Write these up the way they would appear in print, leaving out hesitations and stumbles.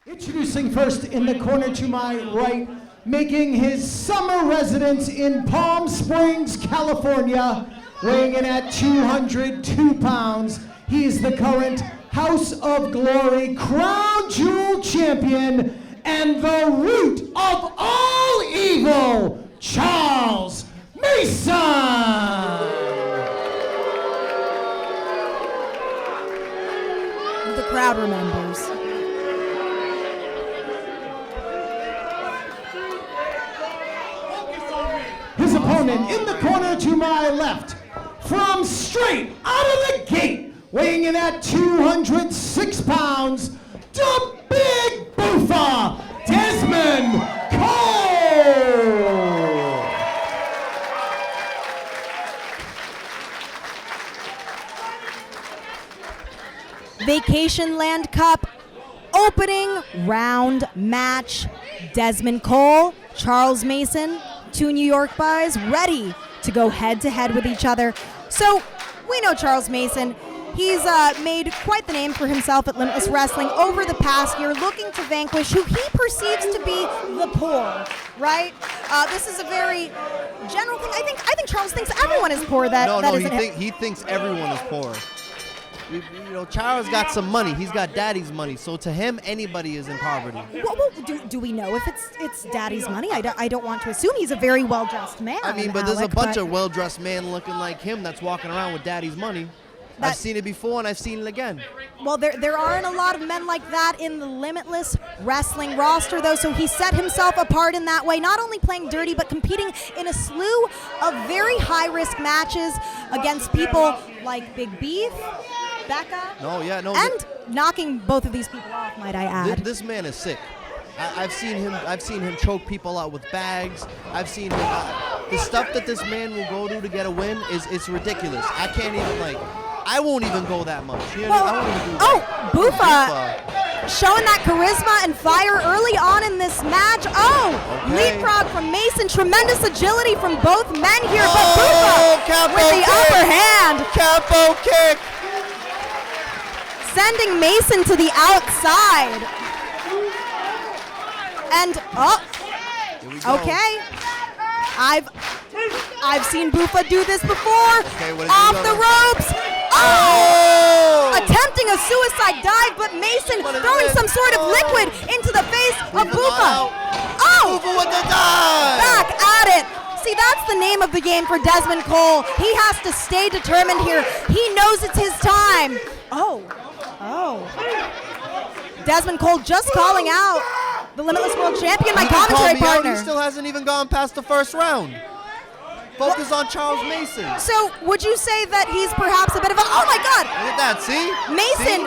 Introducing first in the corner to my right, making his summer residence in Palm Springs, California, weighing in at 202 pounds. He is the current House of Glory Crown Jewel Champion and the root of all evil, Charles Mason! The crowd remembers. His opponent in the corner to my left, from straight out of the gate, weighing in at 206 pounds, the Big Boofer, Dezmond Cole! Vacation Land Cup opening round match. Dezmond Cole, Charles Mason, two New York guys ready to go head-to-head with each other. So we know Charles Mason. He's made quite the name for himself at Limitless Wrestling over the past year, looking to vanquish who he perceives to be the poor, right? This is a very general thing. I think Charles thinks everyone is poor. He thinks everyone is poor. You know, Charles got some money. He's got daddy's money. So to him, anybody is in poverty. Well, do we know if it's daddy's money? I don't want to assume. He's a very well-dressed man. I mean, but there's a bunch of well-dressed men looking like him that's walking around with daddy's money. I've seen it before and I've seen it again. Well, there aren't a lot of men like that in the Limitless Wrestling roster, though, so he set himself apart in that way, not only playing dirty, but competing in a slew of very high-risk matches against people like Big Beef, Becca, and knocking both of these people off, might I add. This man is sick. I've seen him choke people out with bags. I've seen him, the stuff that this man will go to get a win it's ridiculous. I can't even I won't even go that much. I won't even do that. Boofa showing that charisma and fire early on in this match. Leapfrog from Mason, tremendous agility from both men here, but Boofa with the upper hand. Capo kick. Sending Mason to the outside. And okay. I've seen Boofa do this before. Off the ropes. Attempting a suicide dive, but Mason throwing some sort of liquid into the face of Boofa. Boofa with the dive. Back at it. See, that's the name of the game for Dezmond Cole. He has to stay determined here. He knows it's his time. Dezmond Cole just calling out the Limitless World Champion, my commentary partner. He still hasn't even gone past the first round. Focus on Charles Mason. So, would you say that he's perhaps a bit of a... Oh, my God! Look at that, see? Mason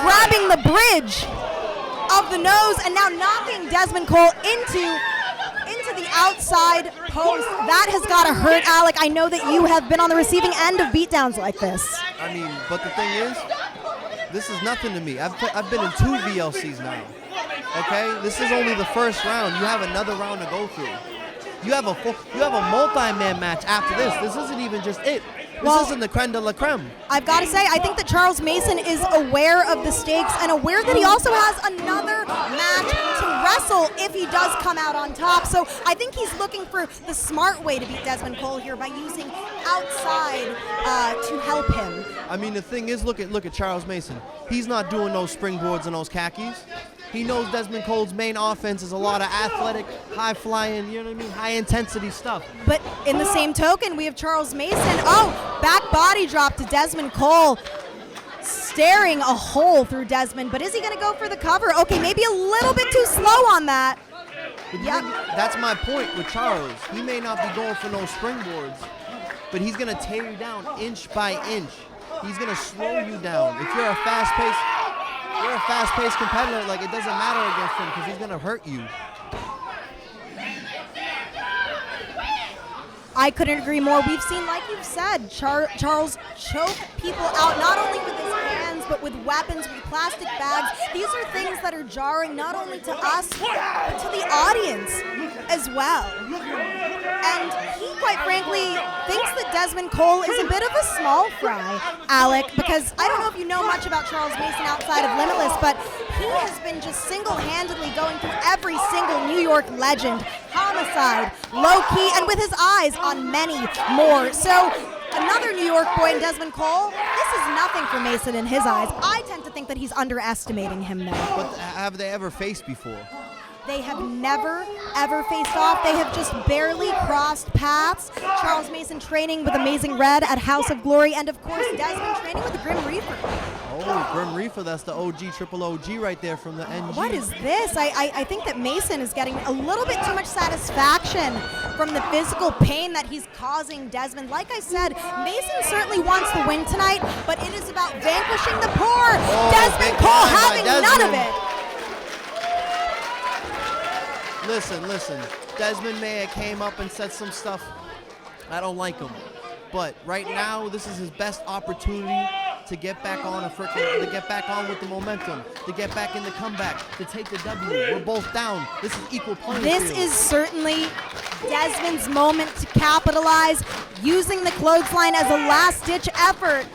grabbing the bridge of the nose and now knocking Dezmond Cole into the outside post. That has got to hurt, Alec. I know that you have been on the receiving end of beatdowns like this. I mean, but the thing is, this is nothing to me. I've been in 2 VLCs now. Okay? This is only the first round. You have another round to go through. You have a multi-man match after this. This isn't even just it. This isn't the creme de la creme. I've got to say, I think that Charles Mason is aware of the stakes and aware that he also has another match to wrestle if he does come out on top. So I think he's looking for the smart way to beat Dezmond Cole here by using outside to help him. I mean, the thing is, look at Charles Mason. He's not doing those springboards and those khakis. He knows Dezmond Cole's main offense is a lot of athletic, high-flying, you know what I mean, high-intensity stuff. But in the same token, we have Charles Mason. Back body drop to Dezmond Cole. Staring a hole through Dezmond, but is he going to go for the cover? Okay, maybe a little bit too slow on that. Yep. That's my point with Charles. He may not be going for no springboards, but he's going to tear you down inch by inch. He's going to slow you down. If you're a fast-paced competitor, it doesn't matter against him because he's going to hurt you. I couldn't agree more. We've seen, like you've said, Charles choke people out, not only with his hands, but with weapons, with plastic bags. These are things that are jarring not only to us, but to the audience as well. And he, quite frankly, thinks that Dezmond Cole is a bit of a small fry, Alec, because I don't know if you know much about Charles Mason outside of Limitless, but he has been just single-handedly going through every single New York legend, Homicide, Low-Key, and with his eyes on many more. So another New York boy in Dezmond Cole, this is nothing for Mason in his eyes. I tend to think that he's underestimating him there. But have they ever faced before? They have never, ever faced off. They have just barely crossed paths. Charles Mason training with Amazing Red at House of Glory, and of course, Dezmond training with the Grim Reaper. Oh, Grim Reaper, that's the OG, triple OG right there from the NG. What is this? I think that Mason is getting a little bit too much satisfaction from the physical pain that he's causing Dezmond. Like I said, Mason certainly wants the win tonight, but it is about vanquishing the poor. Dezmond Cole having none of it. Listen. Dezmond may have came up and said some stuff. I don't like him. But right now, this is his best opportunity to get back on to get back on with the momentum, to get back in the comeback, to take the W. We're both down. This is equal playing field. This is certainly Dezmond's moment to capitalize, using the clothesline as a last-ditch effort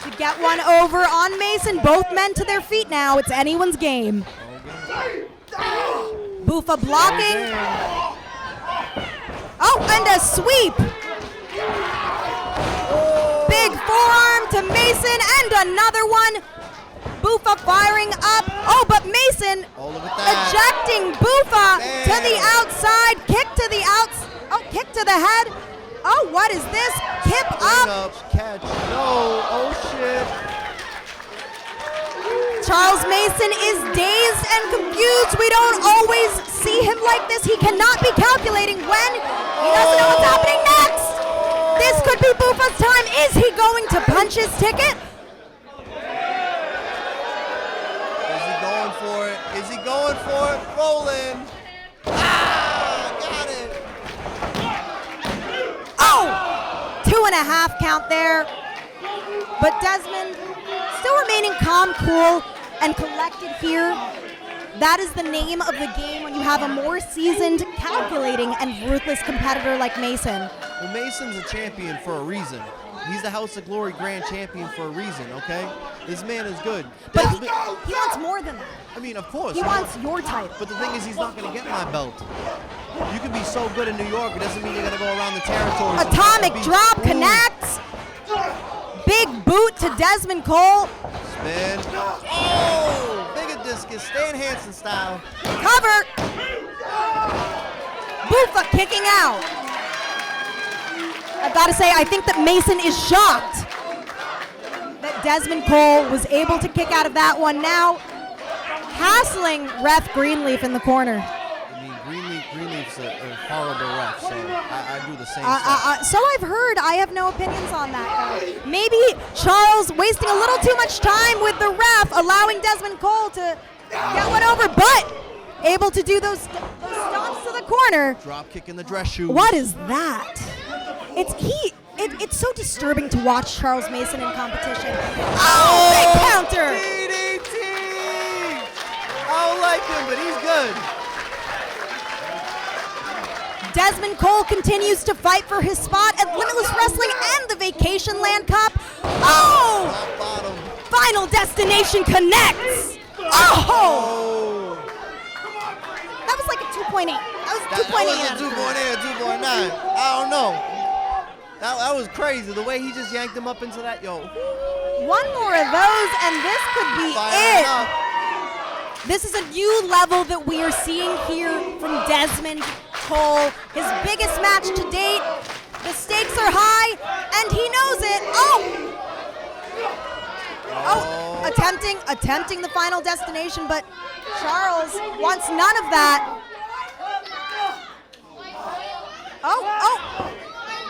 to get one over on Mason. Both men to their feet now. It's anyone's game. Bufa blocking. Oh, and a sweep. Big forearm to Mason, and another one. Bufa firing up. Oh, but Mason ejecting Bufa to the outside. Kick to the outs. Oh, kick to the head. Oh, what is this? Kip up. Catch. No. Oh, shit. Charles Mason is dazed and confused. We don't always see him like this. He cannot be calculating when. He doesn't know what's happening next. This could be Bufa's time. Is he going to punch his ticket? Is he going for it? Is he going for it? Rolling. Ah, got it. Oh, 2.5 count there. But Dezmond still remaining calm, cool, and collected here. That is the name of the game when you have a more seasoned, calculating, and ruthless competitor like Mason. Well, Mason's a champion for a reason. He's the House of Glory Grand Champion for a reason, okay? This man is good. But he wants more than that. I mean, of course. He wants your title. But the thing is, he's not going to get my belt. You can be so good in New York, it doesn't mean you're going to go around the territory. Atomic drop connects. Big boot to Dezmond Cole. Spin. Oh, bigger discus, Stan Hansen style. Cover. Bufa kicking out. I've got to say, I think that Mason is shocked that Dezmond Cole was able to kick out of that one. Now, hassling ref Greenleaf in the corner. I mean, Greenleaf's a horrible ref, so I do the same stuff. So I've heard. I have no opinions on that, though. Maybe Charles wasting a little too much time with the ref, allowing Dezmond Cole to get one over, but able to do those stomps to the corner. Drop kick in the dress shoes. What is that? It's so disturbing to watch Charles Mason in competition. Oh, big counter! DDT! I don't like him, but he's good. Dezmond Cole continues to fight for his spot at Limitless Wrestling and the Vacation Land Cup. Oh! Top bottom. Final Destination connects. Oh! That was like a 2.8. That was 2.8. That was a 2.8 or 2.9. I don't know. That was crazy. The way he just yanked him up into that, yo. One more of those, and this could be it. This is a new level that we are seeing here from Dezmond Cole. His biggest match to date. The stakes are high, and he knows it. Oh, attempting the Final Destination, but Charles wants none of that. Oh.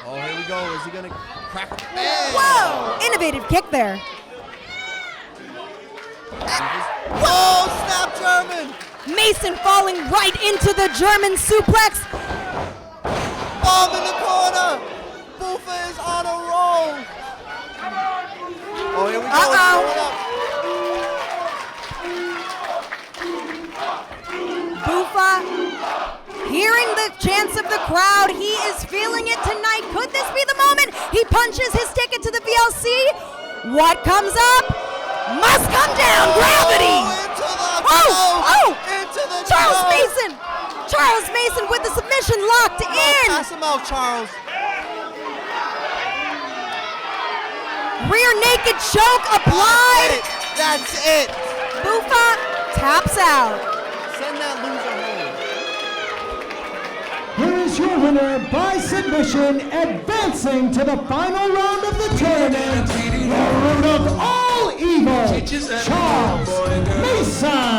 Oh, here we go. Is he going to crack? Whoa! Innovative kick there. Whoa, snap German! Mason falling right into the German suplex. Bomb in the corner! Bufa is on a roll! Oh, here we go. Uh-oh. It's going up. Bufa, hearing the chants of the crowd, he is feeling it tonight. Could this be the moment he punches his ticket to the VLC? What comes up must come down. Gravity. Into the Charles choke. Mason. Charles Mason with the submission locked in. Pass him out, Charles. Rear naked choke applied. That's it. Bufa taps out. Send that loser home. Here is your winner by submission, advancing to the final round of the tournament, the root of all evil, Charles Mason.